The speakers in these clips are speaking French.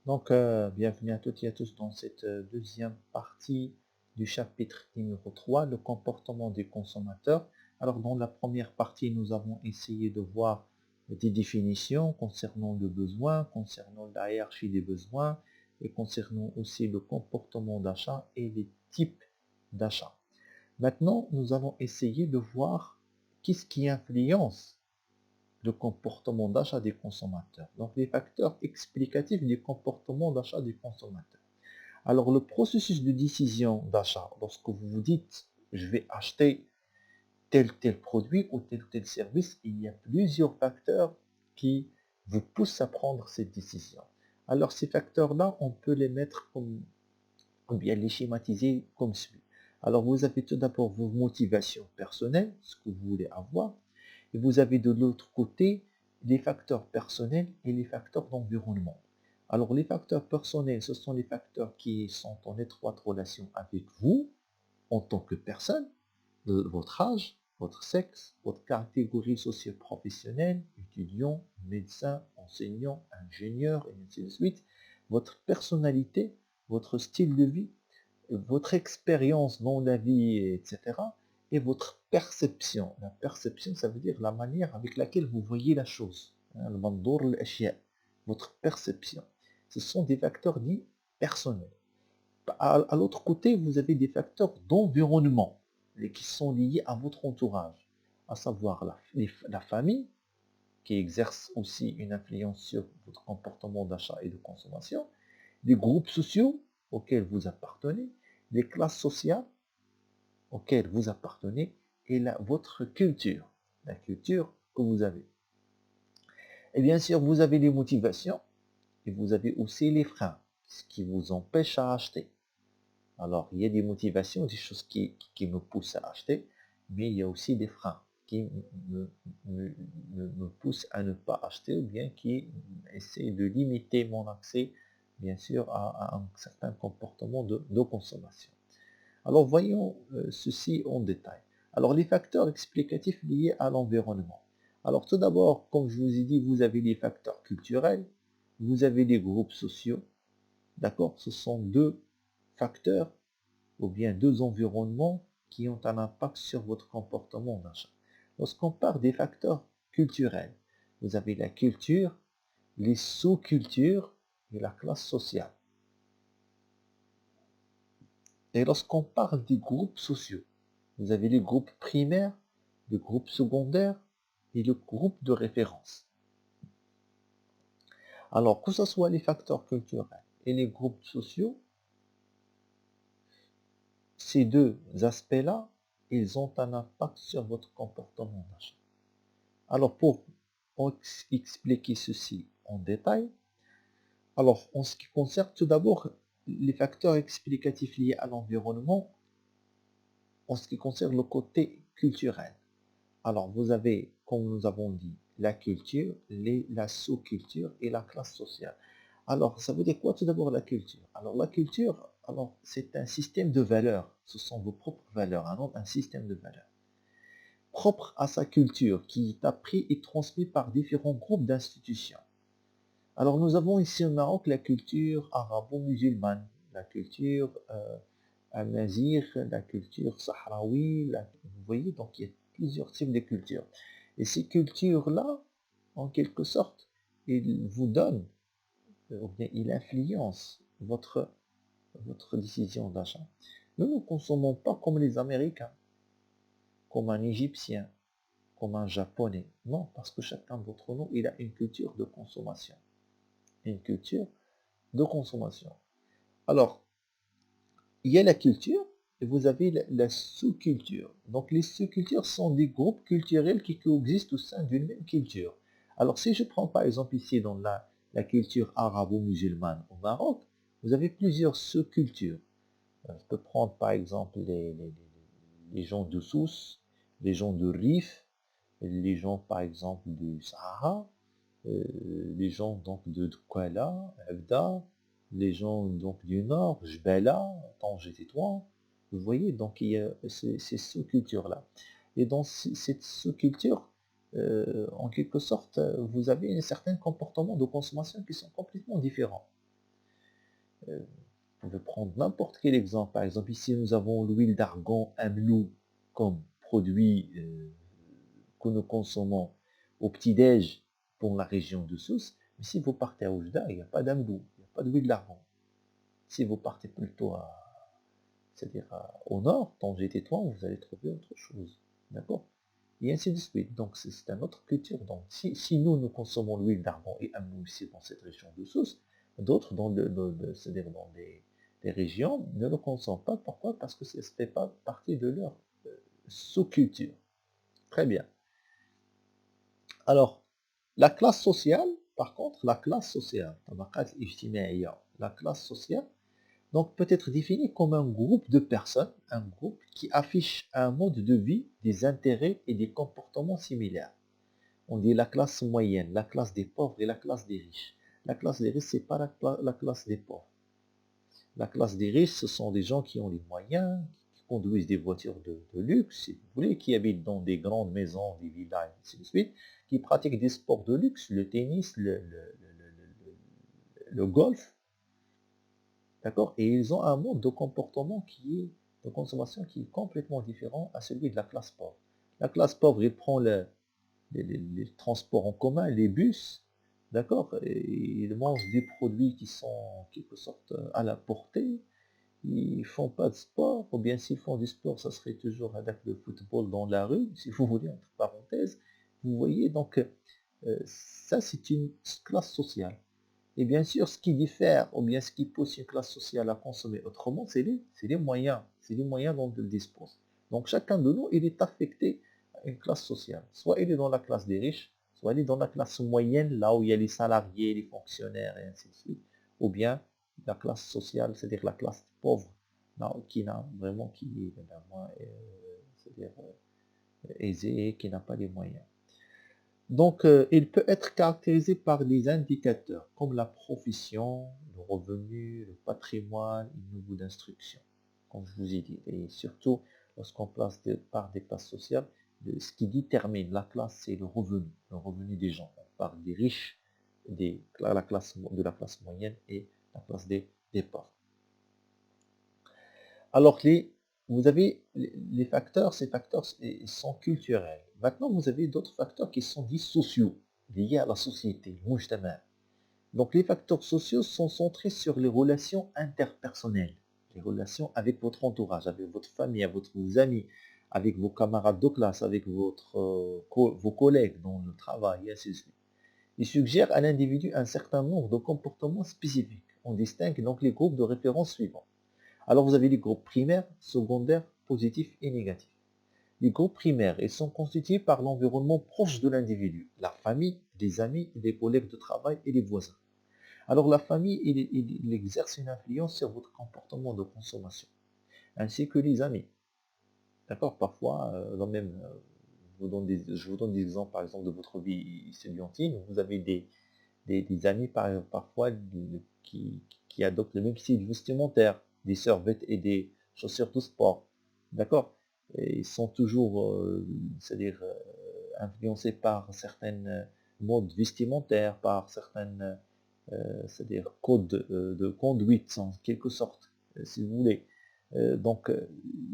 Bienvenue à toutes et à tous dans cette deuxième partie du chapitre numéro 3, le comportement des consommateurs. Alors, dans la première partie, nous avons essayé de voir des définitions concernant le besoin, concernant la hiérarchie des besoins et concernant aussi le comportement d'achat et les types d'achat. Maintenant, nous allons essayer de voir qu'est-ce qui influence le comportement d'achat des consommateurs. Donc les facteurs explicatifs du comportement d'achat des consommateurs. Alors le processus de décision d'achat, lorsque vous vous dites je vais acheter tel produit ou tel service, il y a plusieurs facteurs qui vous poussent à prendre cette décision. Alors ces facteurs-là, on peut les mettre comme, ou bien les schématiser comme suit. Alors vous avez tout d'abord vos motivations personnelles, ce que vous voulez avoir, et vous avez de l'autre côté les facteurs personnels et les facteurs d'environnement. Alors les facteurs personnels, ce sont les facteurs qui sont en étroite relation avec vous en tant que personne, votre âge, votre sexe, votre catégorie socio-professionnelle, étudiant, médecin, enseignant, ingénieur, et ainsi de suite, votre personnalité, votre style de vie, votre expérience dans la vie, etc. Et votre perception. La perception, ça veut dire la manière avec laquelle vous voyez la chose. Votre perception. Ce sont des facteurs dits personnels. À l'autre côté, vous avez des facteurs d'environnement qui sont liés à votre entourage, à savoir la famille, qui exerce aussi une influence sur votre comportement d'achat et de consommation, les groupes sociaux auxquels vous appartenez, les classes sociales auxquelles vous appartenez et votre culture, la culture que vous avez. Et bien sûr, vous avez les motivations et vous avez aussi les freins, ce qui vous empêche à acheter. Alors, il y a des motivations, des choses qui me poussent à acheter, mais il y a aussi des freins qui me poussent à ne pas acheter ou bien qui essaient de limiter mon accès, bien sûr, à un certain comportement de consommation. Alors, voyons ceci en détail. Alors, les facteurs explicatifs liés à l'environnement. Alors, tout d'abord, comme je vous ai dit, vous avez les facteurs culturels, vous avez les groupes sociaux, d'accord? Ce sont deux facteurs ou bien deux environnements qui ont un impact sur votre comportement d'achat. Lorsqu'on parle des facteurs culturels, vous avez la culture, les sous-cultures et la classe sociale. Et lorsqu'on parle des groupes sociaux, vous avez les groupes primaires, les groupes secondaires et le groupe de référence. Alors, que ce soit les facteurs culturels et les groupes sociaux, ces deux aspects-là, ils ont un impact sur votre comportement d'achat. Alors, pour expliquer ceci en détail, alors en ce qui concerne tout d'abord les facteurs explicatifs liés à l'environnement, en ce qui concerne le côté culturel. Alors, vous avez, comme nous avons dit, la culture, la sous-culture et la classe sociale. Alors, ça veut dire quoi tout d'abord la culture? Alors, la culture, alors, c'est un système de valeurs. Ce sont vos propres valeurs, un système de valeurs propre à sa culture qui est appris et transmis par différents groupes d'institutions. Alors, nous avons ici au Maroc la culture arabo-musulmane, la culture amazigh, la culture sahraoui, vous voyez, donc il y a plusieurs types de cultures. Et ces cultures-là, en quelque sorte, ils vous donnent, ou bien ils influencent votre décision d'achat. Nous ne consommons pas comme les Américains, comme un Égyptien, comme un Japonais. Non, parce que chacun d'entre nous, il a une culture de consommation. Une culture de consommation. Alors, il y a la culture et vous avez la sous-culture. Donc les sous-cultures sont des groupes culturels qui coexistent au sein d'une même culture. Alors si je prends par exemple ici dans la culture arabo-musulmane au Maroc, vous avez plusieurs sous-cultures. Je peux prendre par exemple les gens de Sousse, les gens de Rif, les gens par exemple du Sahara, les gens donc de Douala, Abda, les gens donc du Nord, Jbala, Tanger Tétouan. Vous voyez, donc il y a ces sous-cultures-là. Et dans cette sous-culture, en quelque sorte, vous avez un certain comportement de consommation qui sont complètement différents. On veut prendre n'importe quel exemple. Par exemple, ici, nous avons l'huile d'argan Amlou comme produit que nous consommons au petit-déj pour la région de Sousse. Mais si vous partez à Oujda, il n'y a pas d'Amlou, il n'y a pas d'huile d'argan. Si vous partez plutôt c'est-à-dire au nord, Tanger-Tétouan, vous allez trouver autre chose. D'accord? Et ainsi de suite. Donc c'est une autre culture. Donc si nous consommons l'huile d'argan et Amlou ici dans cette région de Sousse, d'autres c'est-à-dire dans des régions ne le consomment pas. Pourquoi? Parce que ça ne fait pas partie de leur sous-culture. Très bien. Alors, la classe sociale, par contre, la classe sociale, la classe sociale, donc peut être définie comme un groupe de personnes, un groupe qui affiche un mode de vie, des intérêts et des comportements similaires. On dit la classe moyenne, la classe des pauvres et la classe des riches. La classe des riches, c'est pas la classe des pauvres. La classe des riches, ce sont des gens qui ont les moyens, qui conduisent des voitures de luxe, si vous voulez, qui habitent dans des grandes maisons, des villas, et ainsi de suite, qui pratiquent des sports de luxe, le tennis, le golf, d'accord? Et ils ont un mode de comportement de consommation qui est complètement différent à celui de la classe pauvre. La classe pauvre, il prend les transports en commun, les bus, d'accord? Et ils mangent des produits qui sont en quelque sorte à la portée. Ils font pas de sport, ou bien s'ils font du sport, ça serait toujours avec le football dans la rue, si vous voulez, entre parenthèses. Vous voyez, donc ça c'est une classe sociale. Et bien sûr, ce qui diffère, ou bien ce qui pousse une classe sociale à consommer autrement, c'est les moyens dont elle dispose. Donc chacun de nous, il est affecté à une classe sociale. Soit il est dans la classe des riches, soit il est dans la classe moyenne, là où il y a les salariés, les fonctionnaires, et ainsi de suite. Ou bien la classe sociale, c'est-à-dire la classe pauvre, là, qui n'a vraiment, qui est vraiment, c'est-à-dire aisée, qui n'a pas les moyens. Donc, il peut être caractérisé par des indicateurs comme la profession, le revenu, le patrimoine, le niveau d'instruction, comme je vous ai dit. Et surtout, lorsqu'on place par des classes sociales, ce qui détermine la classe, c'est le revenu des gens. On parle des riches, de la classe moyenne et la classe des pauvres. Alors, vous avez les facteurs, ces facteurs sont culturels. Maintenant, vous avez d'autres facteurs qui sont dits sociaux, liés à la société, mujtama. Donc, les facteurs sociaux sont centrés sur les relations interpersonnelles, les relations avec votre entourage, avec votre famille, avec vos amis, avec vos camarades de classe, avec vos collègues dans le travail, et ainsi de suite. Ils suggèrent à l'individu un certain nombre de comportements spécifiques. On distingue donc les groupes de référence suivants. Alors vous avez les groupes primaires, secondaires, positifs et négatifs. Les groupes primaires, ils sont constitués par l'environnement proche de l'individu, la famille, des amis, des collègues de travail et les voisins. Alors la famille, il exerce une influence sur votre comportement de consommation, ainsi que les amis. D'accord? Parfois, je vous donne des exemples, par exemple, de votre vie étudiantine. Vous avez des amis, parfois, qui adoptent le même style vestimentaire, des survêtements et des chaussures de sport. D'accord? Et ils sont toujours, c'est-à-dire, influencés par certaines modes vestimentaires, par certaines, c'est-à-dire codes de conduite, en quelque sorte, si vous voulez. Donc,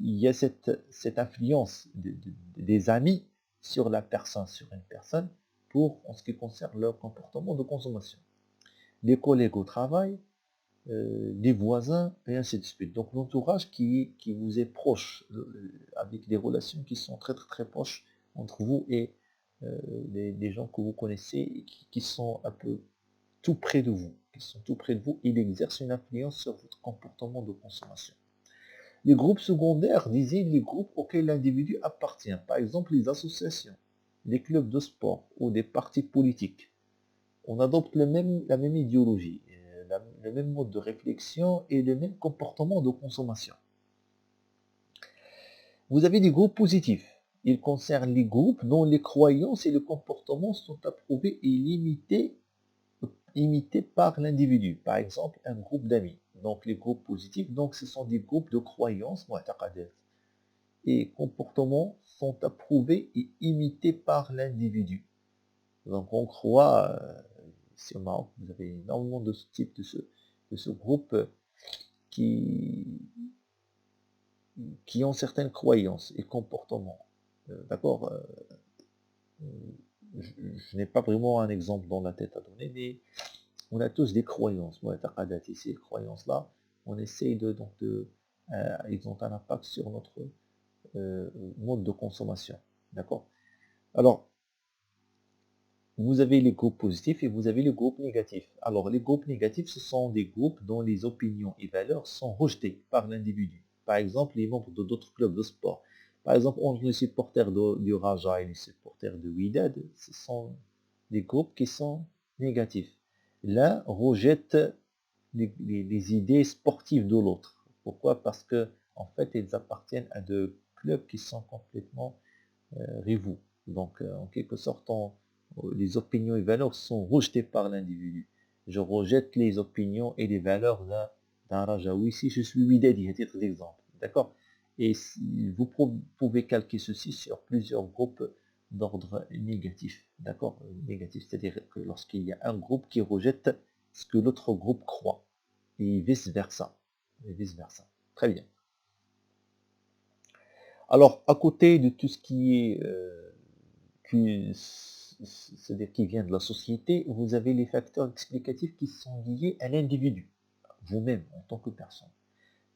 il y a cette influence des amis sur sur une personne, en ce qui concerne leur comportement de consommation. Les collègues au travail, les voisins, et ainsi de suite. Donc l'entourage qui vous est proche, avec des relations qui sont très très très proches entre vous et des gens que vous connaissez, et qui sont un peu tout près de vous, il exerce une influence sur votre comportement de consommation. Les groupes secondaires désignent les groupes auxquels l'individu appartient, par exemple les associations, les clubs de sport ou des partis politiques. On adopte la même idéologie, le même mode de réflexion et le même comportement de consommation. Vous avez des groupes positifs. Ils concernent les groupes dont les croyances et le comportement sont approuvés et imités par l'individu. Par exemple, un groupe d'amis. Donc les groupes positifs, donc ce sont des groupes de croyances, et comportements sont approuvés et imités par l'individu. Donc on croit, ici au Maroc, vous avez énormément de ce type de ce groupe qui, qui ont certaines croyances et comportements. D'accord. Je n'ai pas vraiment un exemple dans la tête à donner, mais on a tous des croyances. Moi, ces croyances-là, on essaye ils ont un impact sur notre mode de consommation. D'accord. Alors, vous avez les groupes positifs et vous avez les groupes négatifs. Alors, les groupes négatifs, ce sont des groupes dont les opinions et valeurs sont rejetées par l'individu. Par exemple, les membres de d'autres clubs de sport. Par exemple, entre les supporters du Raja et les supporters de Wydad, ce sont des groupes qui sont négatifs. L'un rejette les idées sportives de l'autre. Pourquoi? Parce que en fait, ils appartiennent à deux clubs qui sont complètement rivaux. Donc, en quelque sorte, les opinions et valeurs sont rejetées par l'individu. Je rejette les opinions et les valeurs d'un Rajaoui si je suis Wydadi, à titre d'exemple. D'accord. Et vous pouvez calquer ceci sur plusieurs groupes d'ordre négatif. D'accord. Négatif, c'est-à-dire que lorsqu'il y a un groupe qui rejette ce que l'autre groupe croit. Et vice-versa. Et vice-versa. Très bien. Alors, à côté de tout ce qui est c'est-à-dire qui vient de la société, vous avez les facteurs explicatifs qui sont liés à l'individu, vous-même en tant que personne.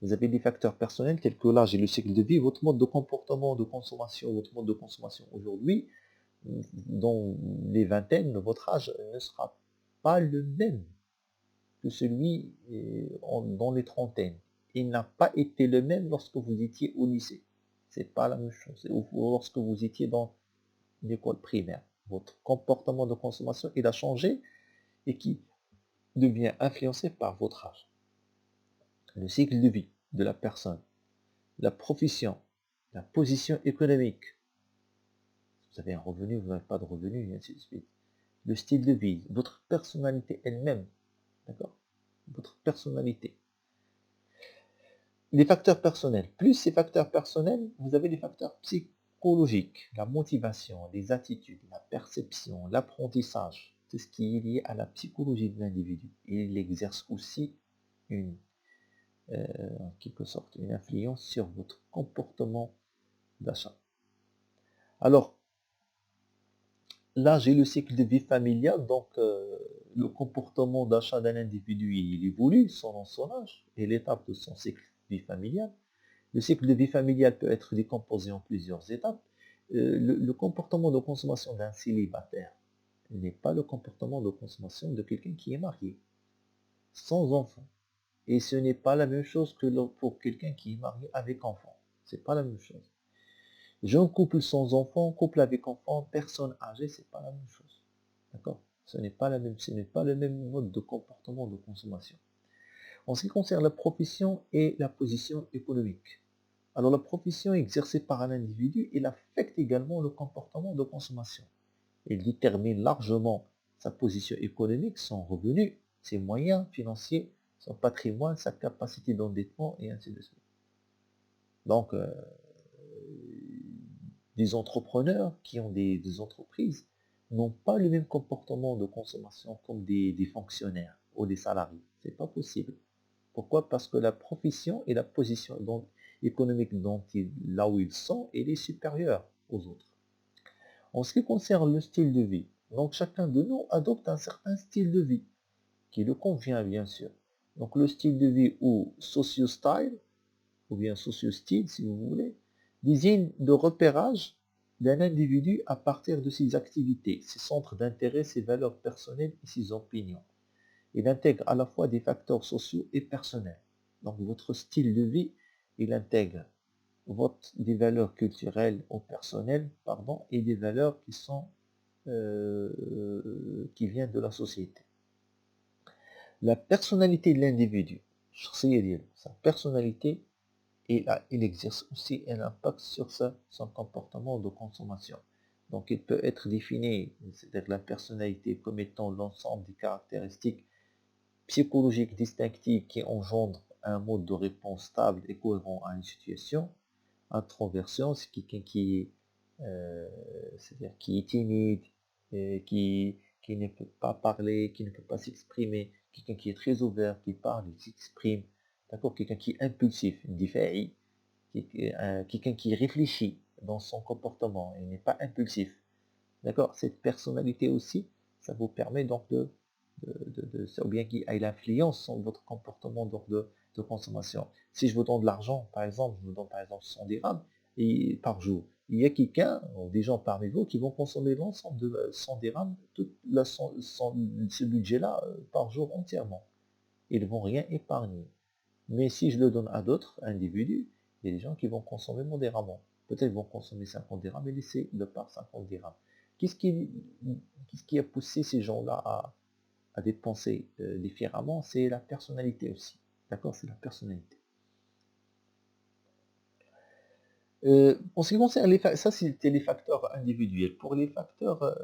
Vous avez des facteurs personnels tels que l'âge et le cycle de vie, votre mode de comportement, de consommation, votre mode de consommation aujourd'hui, dans les vingtaines, votre âge ne sera pas le même que celui dans les trentaines. Il n'a pas été le même lorsque vous étiez au lycée. C'est pas la même chose. Ou lorsque vous étiez dans l'école primaire. Votre comportement de consommation, il a changé et qui devient influencé par votre âge. Le cycle de vie de la personne, la profession, la position économique. Vous avez un revenu, vous n'avez pas de revenu, et ainsi de suite. Le style de vie, votre personnalité elle-même. D'accord. Votre personnalité. Les facteurs personnels. Plus ces facteurs personnels, vous avez les facteurs psychologiques, la motivation, les attitudes, la perception, l'apprentissage, tout ce qui est lié à la psychologie de l'individu. Il exerce aussi une, en quelque sorte, une influence sur votre comportement d'achat. Alors, là, j'ai le cycle de vie familial, donc le comportement d'achat d'un individu, il évolue selon son âge et l'étape de son cycle de vie familial. Le cycle de vie familial peut être décomposé en plusieurs étapes. Le comportement de consommation d'un célibataire n'est pas le comportement de consommation de quelqu'un qui est marié, sans enfant. Et ce n'est pas la même chose que pour quelqu'un qui est marié avec enfant. C'est pas la même chose. Jeune couple sans enfant, couple avec enfant, personne âgée, c'est pas la même chose. D'accord? Ce n'est pas le même mode de comportement de consommation. En ce qui concerne la profession et la position économique. Alors la profession exercée par un individu, il affecte également le comportement de consommation. Il détermine largement sa position économique, son revenu, ses moyens financiers, son patrimoine, sa capacité d'endettement et ainsi de suite. Donc, des entrepreneurs qui ont des entreprises n'ont pas le même comportement de consommation comme des fonctionnaires ou des salariés. C'est pas possible. Pourquoi? Parce que la profession et la position économique là où ils sont, elle est supérieure aux autres. En ce qui concerne le style de vie, donc chacun de nous adopte un certain style de vie qui lui convient bien sûr. Donc le style de vie ou socio-style, ou bien socio-style si vous voulez, désigne le repérage d'un individu à partir de ses activités, ses centres d'intérêt, ses valeurs personnelles et ses opinions. Il intègre à la fois des facteurs sociaux et personnels. Donc votre style de vie, il intègre des valeurs culturelles ou personnelles, pardon, et des valeurs qui viennent de la société. La personnalité de l'individu, sa personnalité, il exerce aussi un impact sur son comportement de consommation. Donc il peut être défini, c'est-à-dire la personnalité, comme étant l'ensemble des caractéristiques psychologiques distinctives qui engendrent un mode de réponse stable et cohérent à une situation. Introversion, c'est quelqu'un c'est-à-dire qui est timide, qui ne peut pas parler, qui ne peut pas s'exprimer, quelqu'un qui est très ouvert, qui parle, qui s'exprime. D'accord? Quelqu'un qui est impulsif, indifférent, quelqu'un qui réfléchit dans son comportement et n'est pas impulsif. D'accord? Cette personnalité aussi, ça vous permet donc ou bien qu'il ait l'influence sur votre comportement donc de consommation. Si je vous donne de l'argent, par exemple, je vous donne par exemple 100 dirhams et, par jour, il y a quelqu'un, ou des gens parmi vous, qui vont consommer l'ensemble de 100 dirhams, ce budget-là par jour entièrement. Ils ne vont rien épargner. Mais si je le donne à d'autres individus, il y a des gens qui vont consommer modérément. Peut-être vont consommer 50 dirhams et laisser de part 50 dirhams. Qu'est-ce qui, qu'est-ce qui a poussé ces gens-là à dépenser différemment? C'est la personnalité aussi. D'accord? C'est la personnalité. En ce qui concerne ça, c'était les facteurs individuels. Pour les facteurs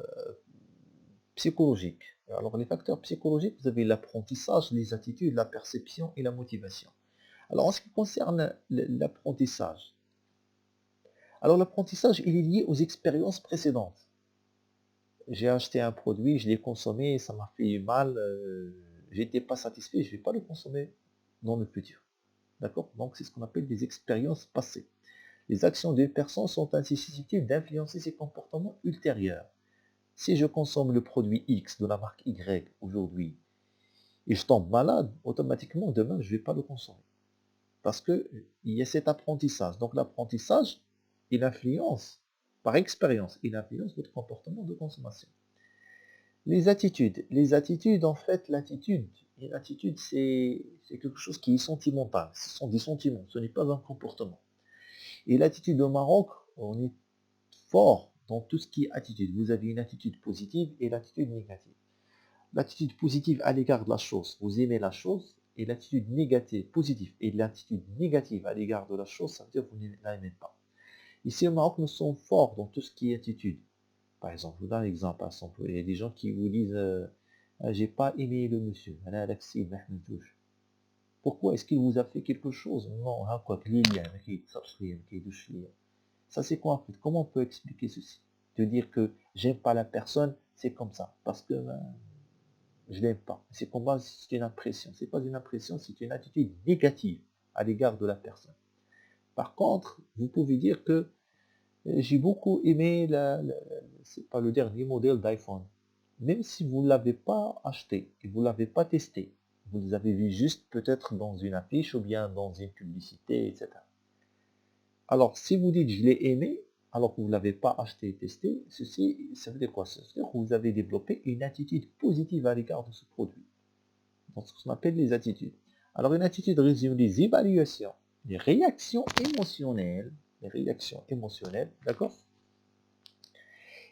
psychologiques, alors les facteurs psychologiques, vous avez l'apprentissage, les attitudes, la perception et la motivation. Alors en ce qui concerne l'apprentissage, alors l'apprentissage, il est lié aux expériences précédentes. J'ai acheté un produit, je l'ai consommé, ça m'a fait mal, j'étais pas satisfait, je ne vais pas le consommer dans le futur. D'accord? Donc c'est ce qu'on appelle des expériences passées. Les actions d'une personne sont ainsi susceptibles d'influencer ses comportements ultérieurs. Si je consomme le produit X de la marque Y aujourd'hui et je tombe malade, automatiquement demain je ne vais pas le consommer. Parce qu'il y a cet apprentissage. Donc l'apprentissage, il influence, par expérience, il influence votre comportement de consommation. Les attitudes en fait, une attitude c'est quelque chose qui est sentimental, ce sont des sentiments, ce n'est pas un comportement. Et l'attitude au Maroc, on est fort dans tout ce qui est attitude. Vous avez une attitude positive et l'attitude négative. L'attitude positive à l'égard de la chose, vous aimez la chose, et l'attitude négative, positive, et l'attitude négative à l'égard de la chose, ça veut dire que vous ne l'aimez pas. Ici au Maroc, nous sommes forts dans tout ce qui est attitude. Par exemple, je vous donne un exemple. Par exemple, il y a des gens qui vous disent j'ai pas aimé le monsieur. Pourquoi? Est-ce qu'il vous a fait quelque chose? Non, hein, quoi, ça c'est quoi en fait? Comment on peut expliquer ceci? De dire que j'aime pas la personne, c'est comme ça. Parce que je l'aime pas. C'est comme c'est une impression. C'est pas une impression, c'est une attitude négative à l'égard de la personne. Par contre, vous pouvez dire que j'ai beaucoup aimé c'est pas le dernier modèle d'iPhone. Même si vous ne l'avez pas acheté et vous ne l'avez pas testé, vous les avez vus juste peut-être dans une affiche ou bien dans une publicité, etc. Alors, si vous dites je l'ai aimé, alors que vous ne l'avez pas acheté et testé, ceci, ça veut dire quoi? Ça veut dire que vous avez développé une attitude positive à l'égard de ce produit. Donc, ce qu'on appelle les attitudes. Alors, une attitude résume les évaluations, les réactions émotionnelles, d'accord?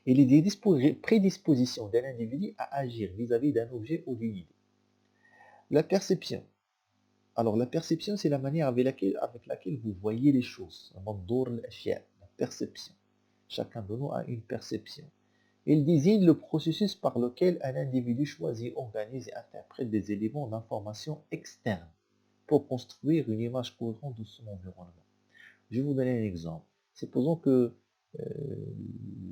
Et les prédispositions d'un individu à agir vis-à-vis d'un objet ou d'une idée. La perception. Alors, la perception, c'est la manière avec laquelle vous voyez les choses. La perception. Chacun de nous a une perception. Il désigne le processus par lequel un individu choisit, organise et interprète des éléments d'information externes pour construire une image cohérente de son environnement. Je vais vous donner un exemple. Supposons que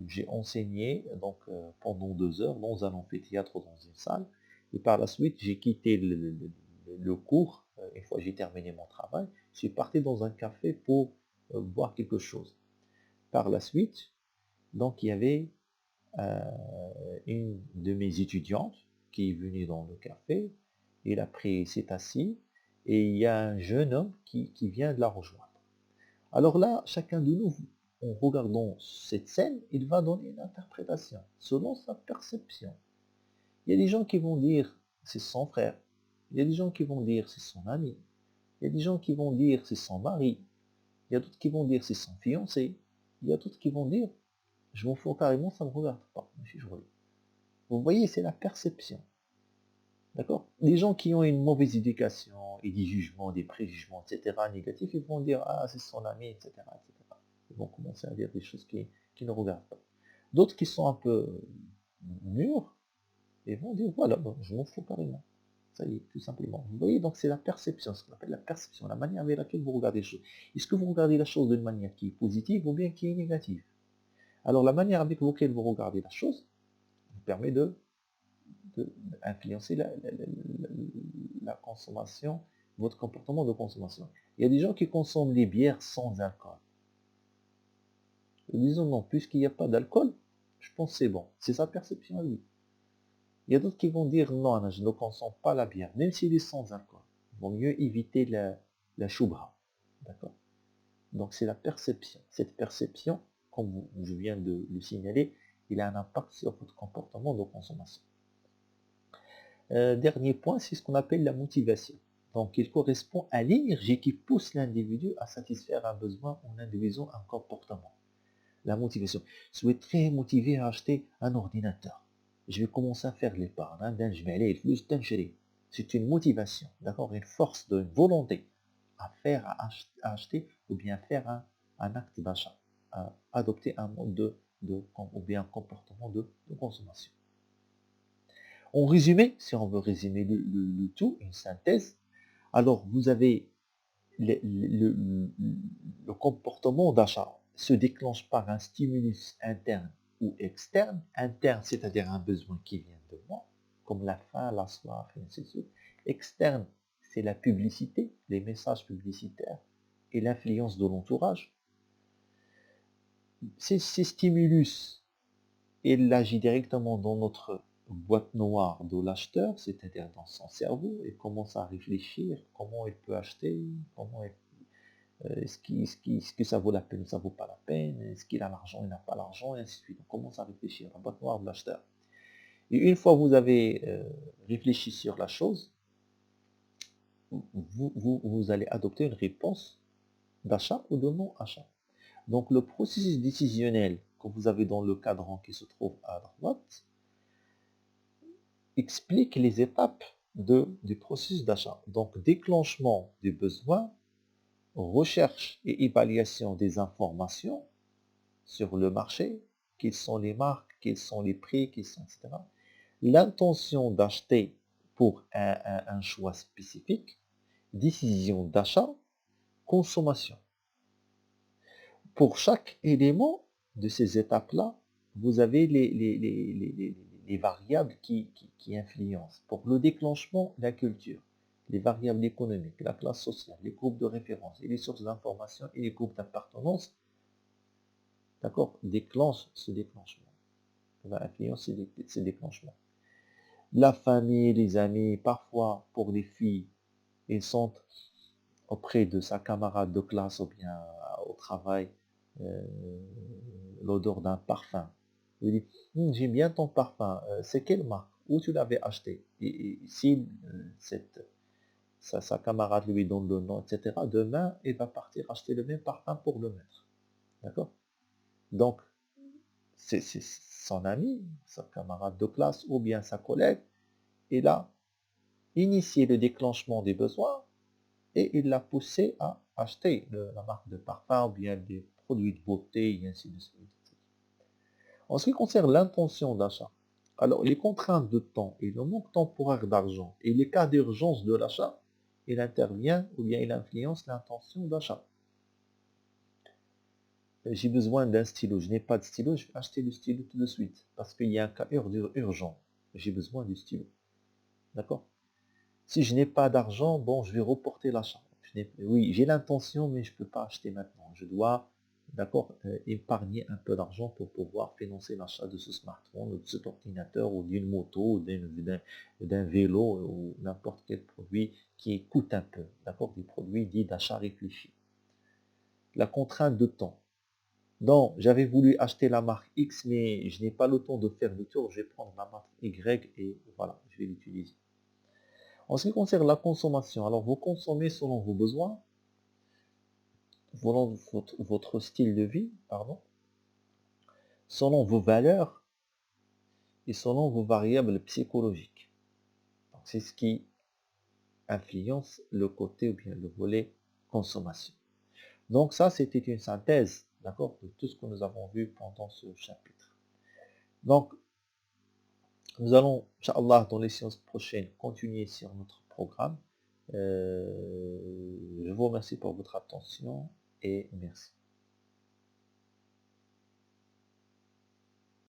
j'ai enseigné donc, pendant 2 heures dans un amphithéâtre, dans une salle, et par la suite j'ai quitté le cours, une fois que j'ai terminé mon travail, je suis parti dans un café pour boire quelque chose. Par la suite, donc il y avait une de mes étudiantes qui est venue dans le café, s'est assis, et il y a un jeune homme qui vient de la rejoindre. Alors là, chacun de nous, en regardant cette scène, il va donner une interprétation selon sa perception. Il y a des gens qui vont dire c'est son frère, il y a des gens qui vont dire c'est son ami, il y a des gens qui vont dire c'est son mari, il y a d'autres qui vont dire c'est son fiancé, il y a d'autres qui vont dire je m'en fous carrément, ça ne me regarde pas. Vous voyez, c'est la perception. D'accord? Les gens qui ont une mauvaise éducation et des jugements, des préjugements, etc., négatifs, ils vont dire ah c'est son ami, etc., etc. Ils vont commencer à dire des choses qui ne regardent pas. D'autres qui sont un peu mûrs, ils vont dire voilà, bon, je m'en fous carrément. Ça y est, tout simplement. Vous voyez, donc c'est la perception, ce qu'on appelle la perception, la manière avec laquelle vous regardez les choses. Est-ce que vous regardez la chose d'une manière qui est positive ou bien qui est négative? Alors la manière avec laquelle vous regardez la chose vous permet d'influencer la consommation votre comportement de consommation. Il y a des gens qui consomment les bières sans alcool. Ils disent non, puisqu'il n'y a pas d'alcool, je pense que c'est bon. C'est sa perception à lui. Il y a d'autres qui vont dire non, je ne consomme pas la bière, même s'il est sans alcool. Il vaut mieux éviter la choubha. D'accord. Donc c'est la perception. Cette perception, comme je viens de le signaler, il a un impact sur votre comportement de consommation. Dernier point, c'est ce qu'on appelle la motivation. Donc il correspond à l'énergie qui pousse l'individu à satisfaire un besoin en individuant un comportement. La motivation. Je suis très motivé à acheter un ordinateur. Je vais commencer à faire l'épargne. C'est une motivation, d'accord, une force, une volonté à faire, à acheter ou bien faire un acte d'achat, à adopter un mode ou bien un comportement de consommation. En résumé, si on veut résumer le tout, une synthèse, alors vous avez le comportement d'achat se déclenche par un stimulus interne ou externe. Interne, c'est-à-dire un besoin qui vient de moi, comme la faim, la soif, et ainsi de suite. Externe, c'est la publicité, les messages publicitaires et l'influence de l'entourage. Ces stimulus, il agit directement dans notre boîte noire de l'acheteur, c'est-à-dire dans son cerveau, et commence à réfléchir comment il peut acheter, comment est-ce que ça vaut la peine ou ça vaut pas la peine, est-ce qu'il a l'argent, il n'a pas l'argent, et ainsi de suite. On commence à réfléchir, la boîte noire de l'acheteur. Et une fois que vous avez réfléchi sur la chose, vous allez adopter une réponse d'achat ou de non-achat. Donc le processus décisionnel que vous avez dans le cadran qui se trouve à droite explique les étapes du processus d'achat. Donc déclenchement des besoins, recherche et évaluation des informations sur le marché, quelles sont les marques, quels sont les prix, etc. L'intention d'acheter pour un choix spécifique, décision d'achat, consommation. Pour chaque élément de ces étapes-là, vous avez les variables qui influencent. Pour le déclenchement, la culture, les variables économiques, la classe sociale, les groupes de référence et les sources d'information et les groupes d'appartenance, d'accord, déclenchent ce déclenchement. Va influencer ces déclenchements. La famille, les amis, parfois pour les filles, elles sont auprès de sa camarade de classe ou bien au travail, l'odeur d'un parfum. Il dit, j'aime bien ton parfum, c'est quelle marque? Où tu l'avais acheté? Et si sa camarade lui donne le nom, etc., demain, il va partir acheter le même parfum pour le mettre. D'accord? Donc, c'est son ami, sa camarade de classe ou bien sa collègue, il a initié le déclenchement des besoins et il l'a poussé à acheter la marque de parfum ou bien des produits de beauté et ainsi de suite. En ce qui concerne l'intention d'achat, alors les contraintes de temps et le manque temporaire d'argent et les cas d'urgence de l'achat, il intervient ou bien il influence l'intention d'achat. J'ai besoin d'un stylo, je n'ai pas de stylo, je vais acheter le stylo tout de suite parce qu'il y a un cas urgent, j'ai besoin du stylo. D'accord? Si je n'ai pas d'argent, bon, je vais reporter l'achat. Oui, j'ai l'intention, mais je ne peux pas acheter maintenant. Je dois, d'accord, épargner un peu d'argent pour pouvoir financer l'achat de ce smartphone, ou de cet ordinateur, ou d'une moto, ou d'un vélo, ou n'importe quel produit qui coûte un peu. D'accord, des produits dits d'achat réfléchi. La contrainte de temps. Non, j'avais voulu acheter la marque X, mais je n'ai pas le temps de faire le tour. Je vais prendre la marque Y et voilà, je vais l'utiliser. En ce qui concerne la consommation, alors vous consommez selon vos besoins, selon votre style de vie, pardon, selon vos valeurs et selon vos variables psychologiques. C'est ce qui influence le côté ou bien le volet consommation. Donc ça, c'était une synthèse, d'accord, de tout ce que nous avons vu pendant ce chapitre. Donc, nous allons, Inch'Allah, dans les séances prochaines, continuer sur notre programme. Je vous remercie pour votre attention et merci.